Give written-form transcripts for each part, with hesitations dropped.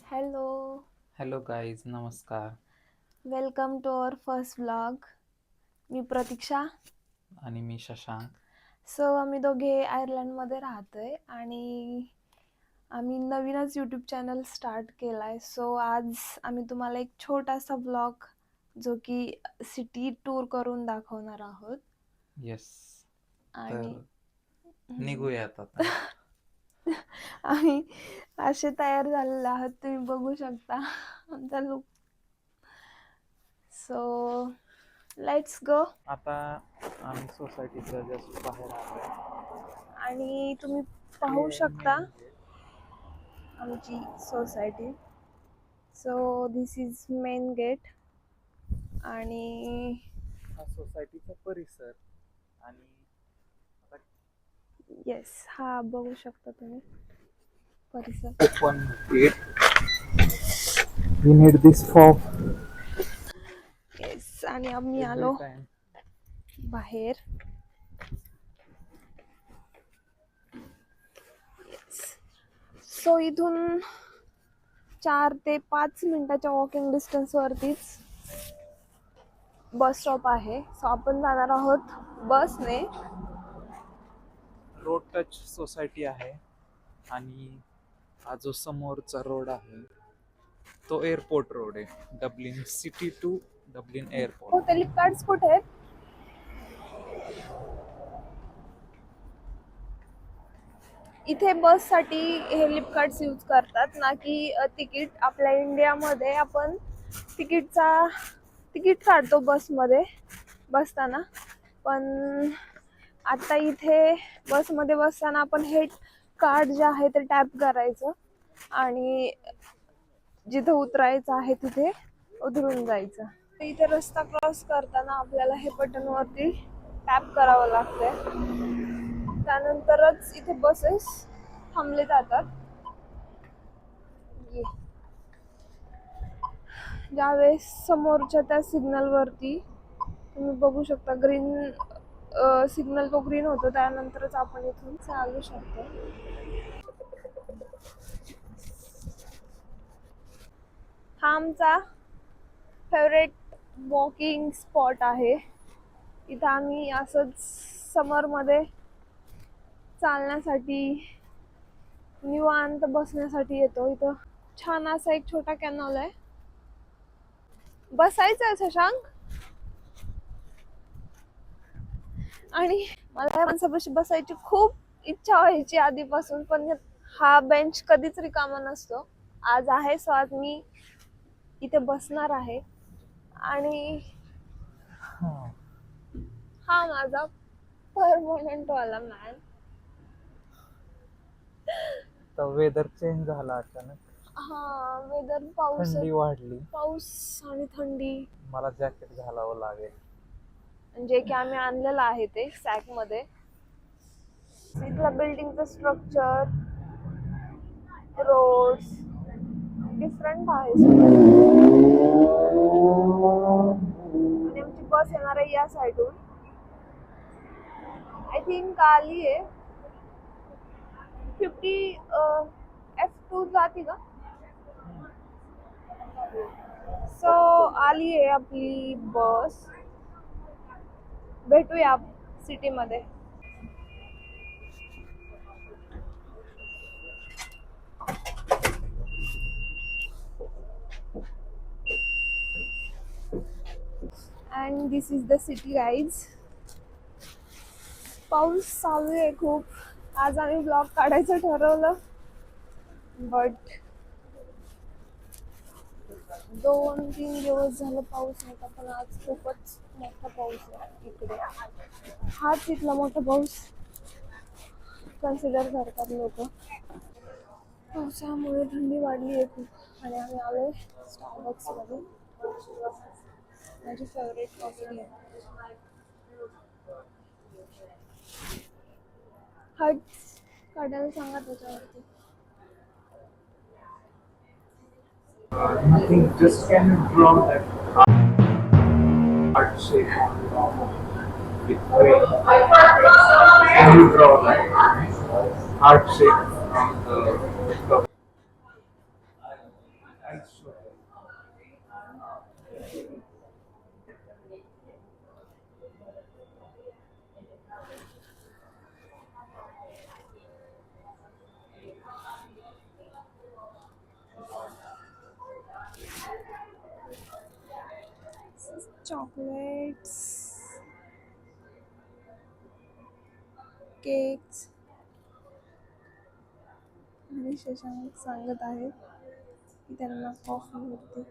Hello, hello guys, नमस्कार. Welcome to our first vlog. मी प्रतीक्षा. आणि मी शशांक. आम्ही दोघे आयर्लंडमध्ये राहतोय आणि आम्ही नवीनच यूट्यूब चॅनल स्टार्ट केला आहे. आज आम्ही तुम्हाला एक छोटासा व्लॉग जो की सिटी टूर करून दाखवणार आहोत. येस, आणि तर निघूयात आता. आम्ही असे तयार झालेले आहोत, तुम्ही बघू शकता आमचा लुक. Let's go. आता आम्ही सोसायटीच्या जस्ट बाहेर आलोय. आणि तुम्ही पाहू हे शकता मेन गेट. आमची society. This is main gate. आणि हा सोसायटीचा परिसर. आणि आता येस, हा बघू शकता तुम्ही परिसर. Open gate. We need this for yes, आणि आम्ही एव्हरी आलो टाइम. बाहेर. इथून 4 ते 5 मिनिटाच्या वॉकिंग डिस्टन्स वरतीच बस स्टॉप आहे. आपण जाणार आहोत बसने. रोड टच सोसायटी आहे. आणि हा जो समोरचा रोड आहे तो एअरपोर्ट रोड आहे. Dublin city to Dublin airport. हो, ते फ्लिपकार्ट्स कुठे आहेत? इथे बससाठी हे फ्लिपकार्ट्स यूज करतात, ना की तिकीट. आपल्या इंडियामध्ये आपण तिकीट काढतो बसमध्ये बसताना, पण आता इथे बसमध्ये बसताना आपण हे कार्ड जे आहे ते टॅप करायचं आणि जिथे उतरायचं आहे तिथे उतरून जायचं. इथे रस्ता क्रॉस करताना आपल्याला हे बटन वरती टॅप करावं लागतंय. त्यानंतरच इथे बसेस थांबले जातात. ज्यावेळेस समोरच्या त्या सिग्नल वरती तुम्ही बघू शकता ग्रीन सिग्नल तो ग्रीन होतो, त्यानंतरच आपण इथून चालू शकतो. हा आमचा फेवरेट वॉकिंग स्पॉट आहे. इथं आम्ही असंच समरमध्ये चालण्यासाठी, निवांत बसण्यासाठी येतो. इथं छान असा एक छोटा कॅनॉल आहे. बसायचं शशांक. आणि मला या माणसापाशी बसायची खूप इच्छा व्हायची आधीपासून, पण हा बेंच कधीच रिकामा नसतो. आज आहे, आज मी इथे बसणार आहे. आणि हा माझा परमनंट वाला मॅन. तर वेदर चेंज झाला अचानक. हा, वेदर पाऊस थंडी वाढली. पाऊस आणि थंडी. मला जॅकेट घालावं लागेल. जे की आम्ही आणलेलं आहे ते सॅक मध्ये. इथला बिल्डिंगचं स्ट्रक्चर, रोड्स डिफरंट आहे आणि आमची बस येणार आहे या साईडून. आय थिंक आली आहे 50 F2 जाती का. आली आहे आपली बस. भेटूया सिटी मध्ये. And this is the city guys. पाऊस चालू आहे खूप. आज आम्ही ब्लॉग काढायचं ठरवलं, बट 2-3 दिवस झालं पाऊस नव्हता, पण आज खूपच मोठा पाऊस आहे इकडे. हाच इथला मोठा पाऊस कन्सिडर करतात लोक. पावसामुळे थंडी वाढली आहे खूप. आणि आम्ही आलोय स्टारबक्स मध्ये माझी फेवरेट कॉफी घ्या. हट्स काढायला सांगा त्याच्यावरती. Nothing, just can you draw that heart shape with green? Can you draw that heart shape on the cover? Chocolates, cakes. आणि शशांक सांगत आहेत की त्यांना कॉफी होती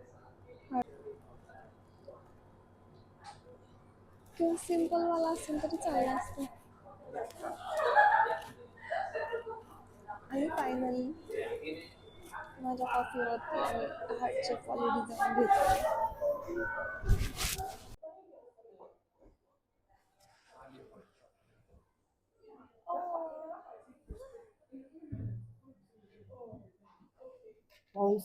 किंवा सिम्पल वाला असेल तरी चाललं असतं. आणि फायनली माझ्या कॉफीवरती आणि हार्टचे फॉलो डिझाईन घेतली. पाऊस.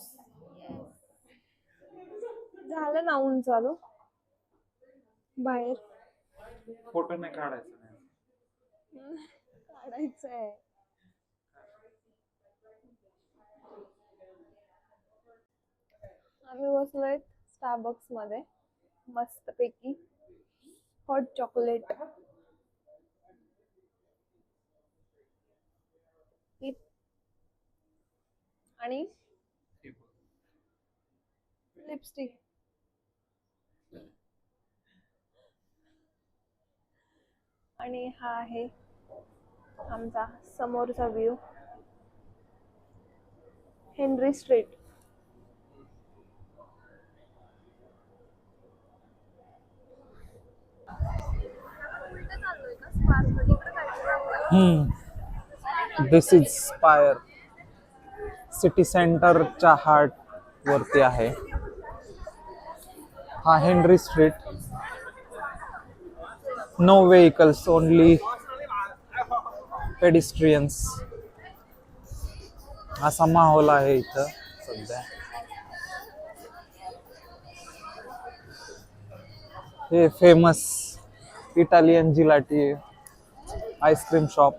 झालं ना ऊन चालू बाहेर. फोटो नाही काढायचा नाही. काढायचंय. आम्ही बसलोय स्टारबक्स मध्ये मस्तपैकी हॉट चॉकलेट आणि लिपस्टिक. आणि हा आहे आमचा समोरचा view, Henry Street. This is Spire. City सेंटरच्या हार्ट वरती आहे हा Henry Street. No vehicles, only pedestrians असा माहोल आहे इथं सध्या. हे famous Italian gelati ice cream shop.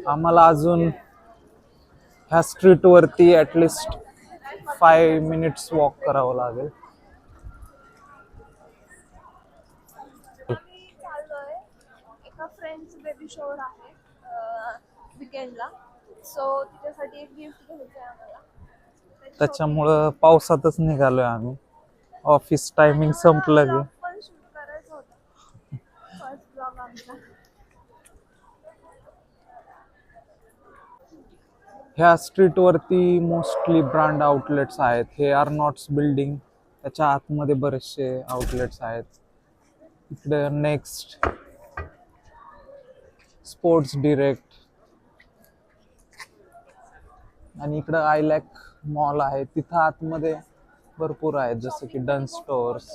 आम्हाला अजून ह्या स्ट्रीट वरती ऍटलिस्ट 5 मिनिट्स वॉक करावं लागेल. आम्ही चाललोय एका फ्रेंड्स बेबी शॉवर आहे विकेंडला, सो तिच्यासाठी एक गिफ्ट घ्यायचं आहे आम्हाला. त्याच्यामुळं पावसातच निघालोय आम्ही. ऑफिस टायमिंग संपलं की. ब्लॉग पण शूट करायचं होतं, फर्स्ट ब्लॉग आमचा. ह्या स्ट्रीट वरती मोस्टली ब्रँड आउटलेट्स आहेत. हे आर्नॉट्स बिल्डिंग त्याच्या आतमध्ये बरेचसे आउटलेट्स आहेत. इकडे नेक्स्ट, स्पोर्ट्स डिरेक्ट आणि इकडं आयलॅक मॉल आहे. तिथं आतमध्ये भरपूर आहेत जसं की डन स्टोअर्स.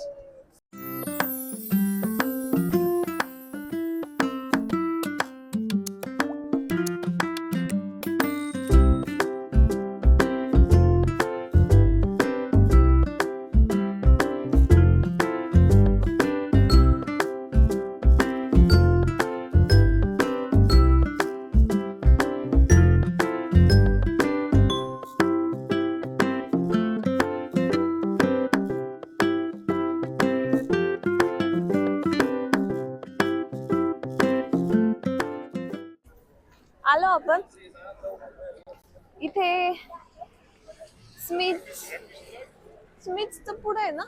आलो आपण इथे स्मिथचं पुढे आहे ना.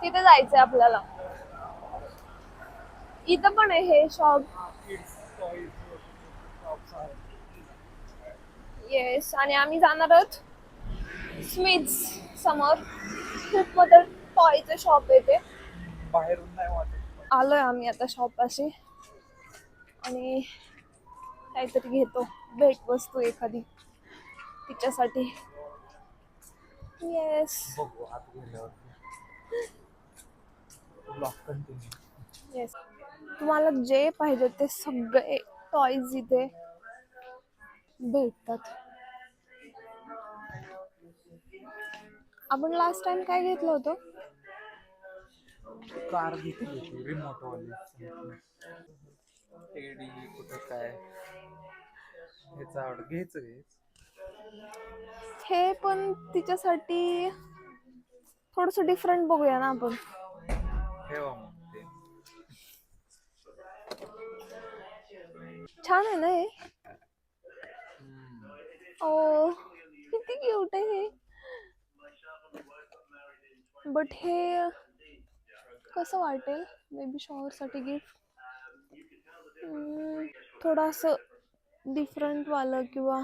तिथे जायचंय आपल्याला. इथं पण आहे हे शॉप. येस, आणि आम्ही जाणार आहोत स्मिथ्स समोर. खूप मोठं टॉयचं शॉप आहे ते. बाहेरून नाही वाटत. आलोय आम्ही आता शॉपपाशी आणि काहीतरी घेतो, भेट वस्तू एखादी तिच्यासाठी. येस बघू आत गेल्यावर. Blog continue. येस, तुम्हाला जे पाहिजे ते सगळे टॉयज इथे भेटतात. आपण लास्ट टाइम काय घेतलं होतं? कार घेतली होती रिमोट वाली. टेडी कुठं काय ह्याचं आवड घ्यायचं. हे पण तिच्यासाठी थोडस डिफरंट बघूया ना आपण. ठेवा मग ते. छान आहे ना हे. ओ किती क्यूट आहे हे. बट हे कसं वाटेल बेबी शॉवर साठी गिफ्ट? थोडं असं डिफरंट वालं, किंवा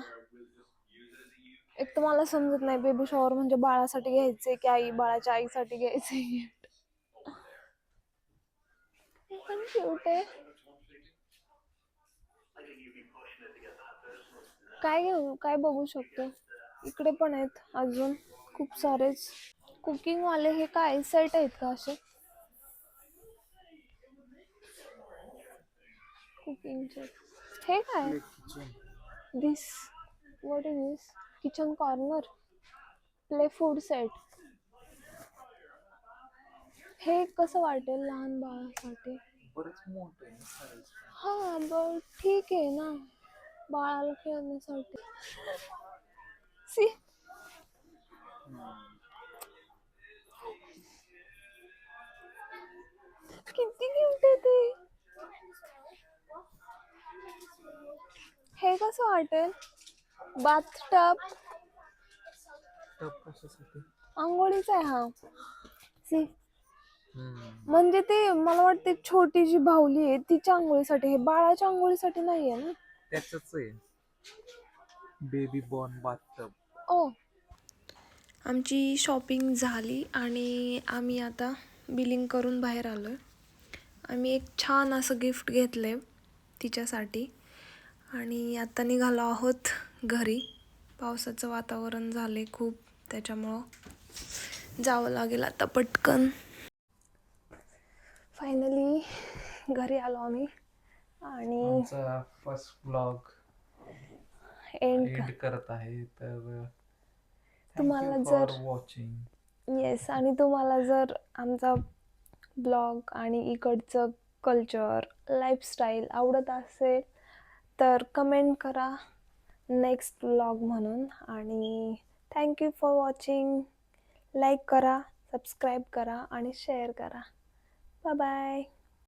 एक तर मला समजत नाही बेबी शॉवर म्हणजे बाळासाठी घ्यायचे की आई बाळाच्या आईसाठी घ्यायचे गिफ्ट. पण क्यूट आहे. काय घेऊ, काय बघू शकतो? इकडे पण आहेत अजून खूप सारेच कुकिंग वाले. हे काय सेट आहेत का असे कुकिंगचे? हे काय? This what is this? Kitchen corner play food set. हे कसं वाटेल लहान बाळासाठी? बरेच मोठे आहे size. हा बर ठीक आहे ना, बाळाला खेळण्यासाठी. सी किती क्यूट आहे ते. हे कसं वाटेल? Bath tub. टब कशासाठी? आंघोळीचा आहे हा. सी म्हणजे ते मला वाटते छोटी जी बाहुली आहे तिच्या आंघोळीसाठी, हे बाळाच्या आंघोळीसाठी नाहीये ना? त्याच आहे बेबी बॉर्न बाथटब. ओ. आमची शॉपिंग झाली आणि आम्ही आता बिलिंग करून बाहेर आलोय. आम्ही एक छान असं गिफ्ट घेतलंय तिच्यासाठी आणि आता निघालो आहोत घरी. पावसाचं वातावरण झाले खूप, त्याच्यामुळं जावं लागेल आता पटकन. फायनली घरी आलो आम्ही आणि आमचा फर्स्ट ब्लॉग एंड करत आहे. तर तुम्हाला थँक्यू फॉर जर वॉचिंग. येस, आणि तुम्हाला जर आमचा ब्लॉग आणि इकडचं कल्चर लाईफस्टाईल आवडत असेल तर कमेंट करा नेक्स्ट ब्लॉग म्हणून. आणि थँक्यू फॉर वॉचिंग. लाईक करा, सबस्क्राईब करा आणि शेअर करा. Bye bye.